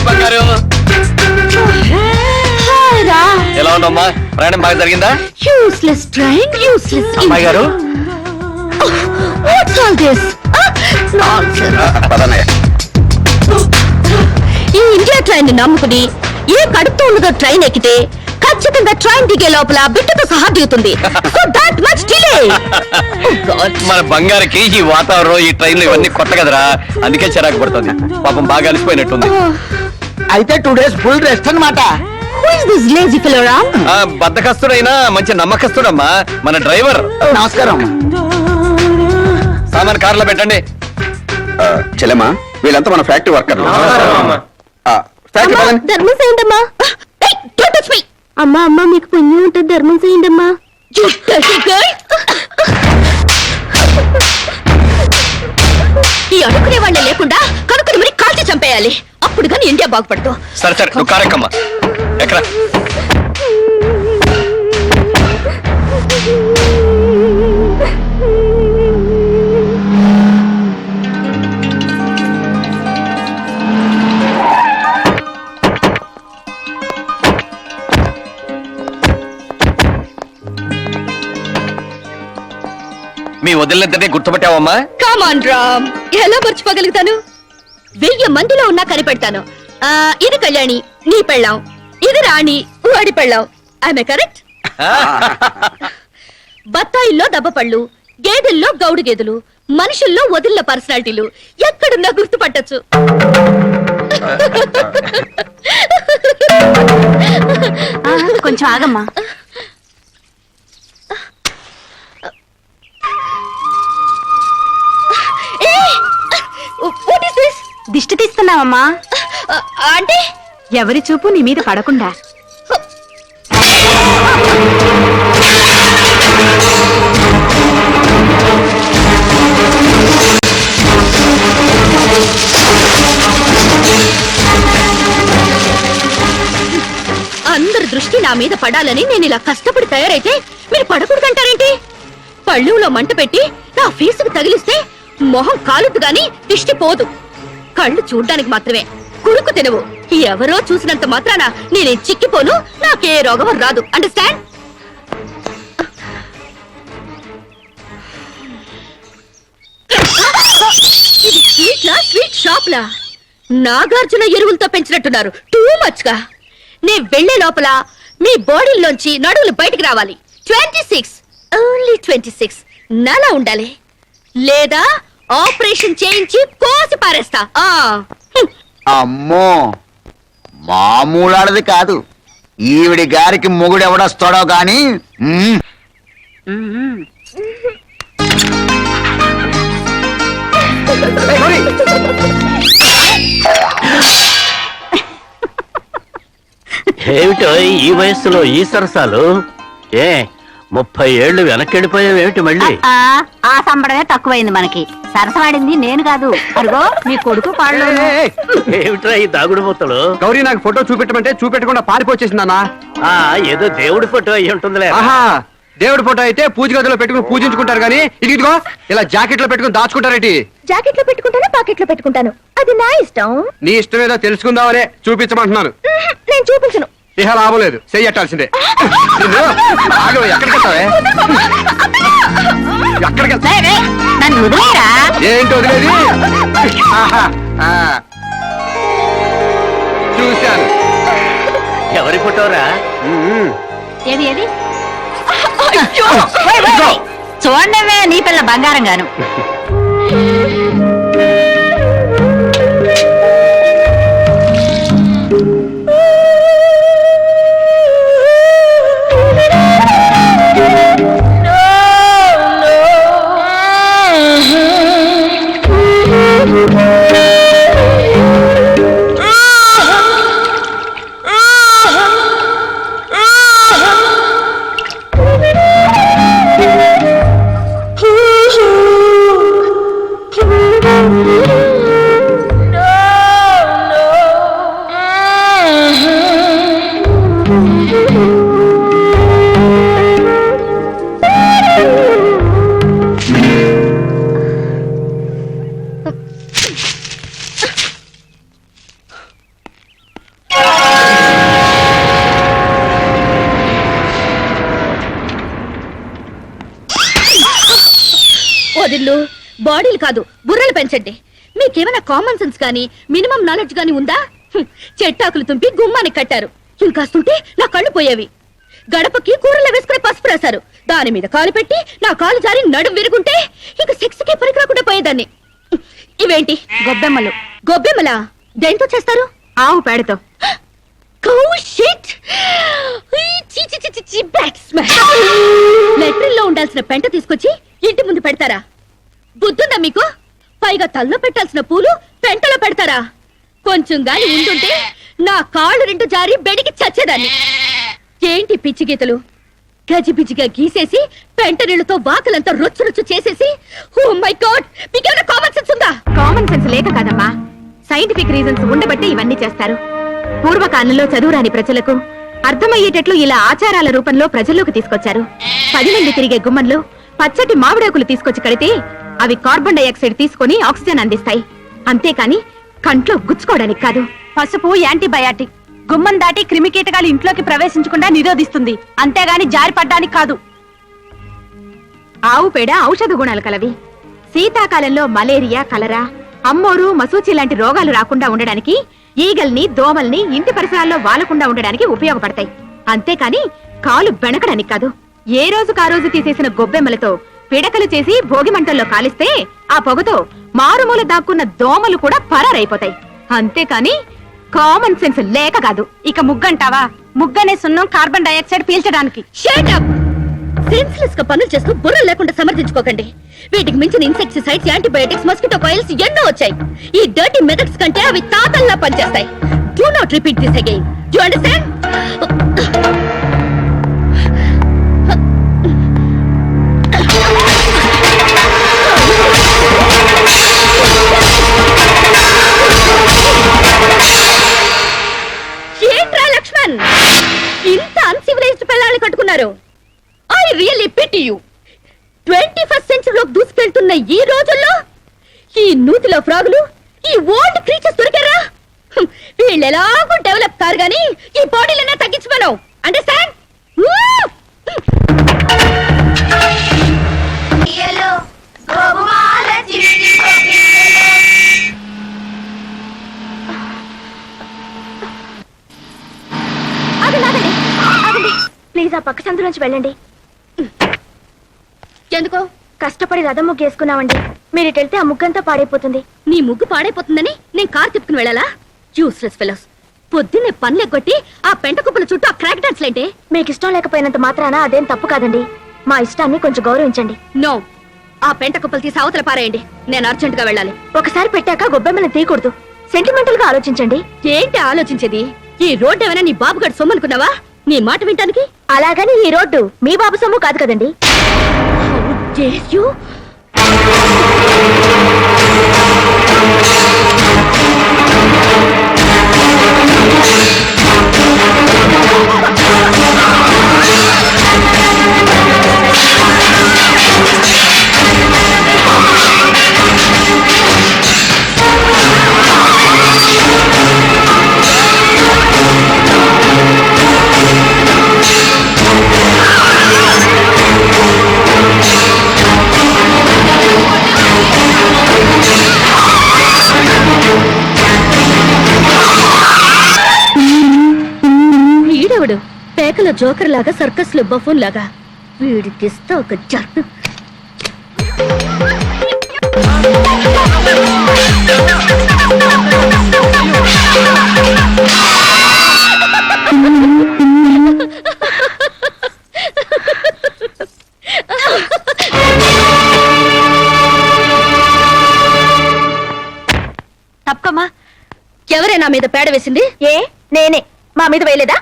బంగారు. ఎలా ఉన్నామ్మా? ప్రయాణం బాగా జరిగిందా? యూస్లెస్ ట్రైన్, యూస్లెస్ అమ్మాయి గారు. What's all this? పదన్నయ్య. ఈ ఇండియా ట్రైన్ నమ్ముకుని ఏ కడుపుతో ఉన్నదో ట్రైన్ ఎక్కితే ఖచ్చితంగా ట్రైన్ దిగే లోపల బిడ్డతో సహా దిగుతుంది. So that much delay. Oh God. మన బంగారుకి ఈ వాతావరణం, ఈ ట్రైన్లు ఇవన్నీ కొత్త కదరా, అందుకే చిరాకు పడుతుంది. పాపం బాగా అలసిపోయినట్టుంది. అయితే 2 days ఫుల్ రెస్ట్ అన్నమాట. Who is this lazy fellow, Ram? బద్దకస్తుడైనా మంచి నమ్మకస్తుడమ్మా మన డ్రైవర్. నమస్కారం. సామాన్ కార్లో పెట్టండి. చెల్లెమ్మా, వీళ్ళంతా మన ఫ్యాక్టరీ వర్కర్లు. ధర్మం చేయండమ్మా. అమ్మా అమ్మా మీకు పుణ్యం ఉంటుంది, ధర్మం చేయండమ్మా. ఈ అడుగునే వాళ్ళే లేకుండా కనుక్కుని మరి కాల్చి చంపేయాలి, అప్పుడు కానీ ఇండియా బాగుపడతావు. సరే సరే, నువ్వు కారెక్కమ్మా. ఎక్కడ మీ వదిలిద్దరినీ గుర్తుపట్టావమ్మా? కమాన్ రామ్, ఎలా మర్చిపోగలుగుతాను? 1000 మందిలో ఉన్నా కనిపెడతాను. ఇది కళ్యాణి, నీ పెళ్ళాం. ఇది రాణి, వాడి పెళ్ళాం. I'm correct? బత్తాయిల్లో దబ్బపళ్ళు, గేదెల్లో గౌడు గేదెలు, మనుషుల్లో వదిల్ల పర్సనాలిటీలు ఎక్కడున్నా గుర్తుపట్టచ్చు. కొంచెం ఆగమ్మా. దిష్టి తీస్తున్నావమ్మా? అంటే ఎవరి చూపు నీ మీద పడకుండా. అందరి దృష్టి నా మీద పడాలని నేను ఇలా కష్టపడి తయారైతే మీరు పడకూడదంటారేంటి? పళ్ళులో మంట పెట్టి నా ఫేసుకు తగిలిస్తే మొహం కాలుద్దు గాని దిష్టి పోదు. కళ్ళు చూడ్డానికి మాత్రమే, కురుకు తినవు. ఎవరో చూసినంత మాత్రాన నేనే చిక్కిపోను, నాకే రోగం రాదు. అండర్స్టాండ్? ఇది స్వీట్లా, స్వీట్ షాప్లా? నాగార్జున ఎరువులతో పెంచినట్టున్నారు, టూ మచ్ గా. నే వెళ్లే లోపల మీ బాడీలోంచి నడువులు బయటికి రావాలి. 26, ఓన్లీ 26 నలా ఉండాలి, లేదా ఆపరేషన్ చేయించి కోసి పారేస్తా. అమ్మో, మామూలాడది కాదు. ఈవిడి గారికి మొగుడు ఎవడొస్తాడో గాని. ఏమిటో ఈ వయస్సులో ఈ సరసాలు? 30 ఏళ్ళు వెనకెళ్ళిపోయావేమిటి మళ్ళీ? ఆ సంబడమే తక్కువైంది మనకి. సరసవాడింది నేను కాదు, అరుగో మీ కొడుకు పాడు. ఏమిట్రా ఈ దాగుడు మూతలు? గౌరీ నాకు ఫోటో చూపెట్టమంటే చూపెట్టకుండా పారిపోచేసిందన్నా. ఏదో దేవుడి ఫోటో అయి ఉంటుందిలే. ఆహా, దేవుడి ఫోటో అయితే పూజ గదిలో పెట్టుకుని పూజించుకుంటారు గానీ ఇదిగో ఇలా జాకెట్ లో పెట్టుకుని దాచుకుంటారేంటి? జాకెట్ లో పెట్టుకుంటాను, పాకెట్ లో పెట్టుకుంటాను, అది నా ఇష్టం. నీ ఇష్టం ఏదో తెలుసుకుందామనే చూపించమంటున్నాను. నేను చూపించను. ఇహ లాభం లేదు, చెయ్యట్టాల్సిందే. ఎక్కడికి వెళ్తావే? నన్ను వదిలేరా? ఏంటి వదిలేది? చూశాను. ఎవరి ఫోటోరా? ఏది ఏది? చూడండి, నీ పిల్ల బంగారం గాను. బాడీలు బాడీలు కాదు బుర్రలు పెంచండి. మీకేమైనా కామన్ సెన్స్ కానీ మినిమం నాలెడ్జ్ కానీ ఉందా? చెట్టాకులు తుంపి గుమ్మానికి కట్టారు. ఇంకాస్తుంటే నా కళ్ళు పోయేవి. గడపకి కూరలో వేసుకుని పసుపు రాశారు. దాని మీద కాలు పెట్టి నా కాలు జారి నడుం విరుగుంటే ఇక సెక్స్కే పనికి రాకుండా పోయేదాన్ని. ఇవేంటి? గొబ్బెమ్మలు. గొబ్బెమ్మలా? దేంతో చేస్తారు? ఆవు పేడతో. లెట్రిన్ లో ఉండాల్సిన పెంట తీసుకొచ్చి ఇంటి ముందు పెడతారా? బుద్ధుందా మీకు? పైగా తల్లో పెట్టాల్సిన పూలు పెంటలో పెడతారా? కొంచెం గాని ఉండుంటే నా కాళ్ళు రెండు జారి బెడికి చచ్చేదాన్ని. ఏంటి పిచ్చి గీతలు? గజిబిజిగా గీసేసి పెంట నీళ్లతో వాకలంతా రుచ్చు రుచ్చు చేసేసి, ఓ మై గాడ్, మీకేమైనా కామన్ సెన్స్ ఉందా? కామన్ సెన్స్ లేక కాదమ్మా, సైంటిఫిక్ రీజన్స్ ఉండబట్టే ఇవన్నీ చేస్తారు. పూర్వకాలంలో చదువురాని ప్రజలకు అర్థమయ్యేటట్లు ఇలా ఆచారాల రూపంలో ప్రజల్లోకి తీసుకొచ్చారు. 10 మంది తిరిగే గుమ్మంలో పచ్చటి మామిడాకులు తీసుకొచ్చి కడితే అవి కార్బన్ డైఆక్సైడ్ తీసుకొని ఆక్సిజన్ అందిస్తాయి. అంతేకాని కంట్లో గుచ్చుకోవడానికి కాదు. పసుపు యాంటీబయాటిక్, గుమ్మం దాటి క్రిమికీటకాలు ఇంట్లోకి ప్రవేశించకుండా నిరోధిస్తుంది, అంతేగాని జారిపడ్డానికి కాదు. ఆవు పేడ ఔషధ గుణాలు కలవి. శీతాకాలంలో మలేరియా, కలరా, అమ్మోరు, మసూచి లాంటి రోగాలు రాకుండా ఉండడానికి, ఈగల్ని, దోమల్ని ఇంటి పరిసరాల్లో వాలకుండా ఉండడానికి ఉపయోగపడతాయి. అంతేకాని కాలు బెణకడానికి కాదు. ఏ రోజుకు ఆ రోజు తీసేసిన గొబ్బెమ్మలతో పిడకలు చేసి భోగి మంటల్లో కాలిస్తే ఆ పొగతో మారుమూల దాక్కున్న దోమలు కూడా పరారైపోతాయి. అంతేకాని కామన్ సెన్స్ లేక కాదు. ఇక ముగ్గంటావా? ముగ్గనే సున్నం కార్బన్ డైఆక్సైడ్ పీల్చడానికి. Shut up! సెన్స్లెస్ గా పనులు చేస్తూ బుర్రలు లేకుండా సమర్థించుకోకండి. వీటికి మించిన ఇన్సెక్టిసైడ్స్, యాంటీబయాటిక్స్, మస్కిటో కాయిల్స్ ఎన్నో వచ్చాయి. ఈ డర్టీ మెథడ్స్ కంటే అవి తాతల్లా పనిచేస్తాయి. Do not repeat this again. Do you understand? ఏంట్రా లక్ష్మణ్, ఇంత అన్సివిలైజ్డ్ పిల్లల్ని కట్టుకున్నారు? I really pity you. 21st సెంచరీలోకి దూసుకెళ్తున్న ఈ రోజుల్లో ఈ నూతిలో ఫ్రాగులు, ఈ ఓల్డ్ క్రీచర్స్ దొరికారా? వీళ్ళు ఎలాగో డెవలప్ కారు గాని ఈ బాడీలన్నా తగ్గించమను. అండర్స్టాండ్? ప్లీజ్ ఆ పక్క సందు నుంచి వెళ్ళండి. ఎందుకో? కష్టపడి రథం ముగ్గు వేసుకున్నామండి. మీరు ఇటు వెళ్తే ఆ ముగ్గంతా పాడైపోతుంది. నీ ముగ్గు పాడైపోతుందని నేను కారు తిప్పుకుని వెళ్ళాలా? Useless fellows. పొద్దున్నే పనులెగ్గొట్టి ఆ పెంట కుప్పల చుట్టూ ఆ క్రాక్ డాన్స్ లేంటే? మీకు ఇష్టం లేకపోయినంత మాత్రాన అదేం తప్పు కాదండి. మా ఇష్టాన్ని కొంచెం గౌరవించండి. నో, ఆ పెంట కుప్పలు తీసి అవతల పారేయండి. నేను అర్జెంట్ గా వెళ్ళాలి. ఒకసారి పెట్టాక గొబ్బెమ్మని తీయకూడదు. సెంటిమెంటల్ గా ఆలోచించండి. ఏంటి ఆలోచించేది? ఈ రోడ్డు ఏమైనా నీ బాబుగాడు సొమ్మనుకున్నావా? నీ మాట వింటానికి? అలాగని ఈ రోడ్డు మీ బాబు సొమ్ము కాదు కదండి. వీడెవడు? పేకల జోకర్ లాగా, సర్కస్ లో బఫూన్ లాగా. వీడికిస్తా ఒక జర్పు. తప్పకమ్మా. ఎవరే నా మీద పేడ వేసింది? ఏ నేనే. మా మీద వేయలేదా?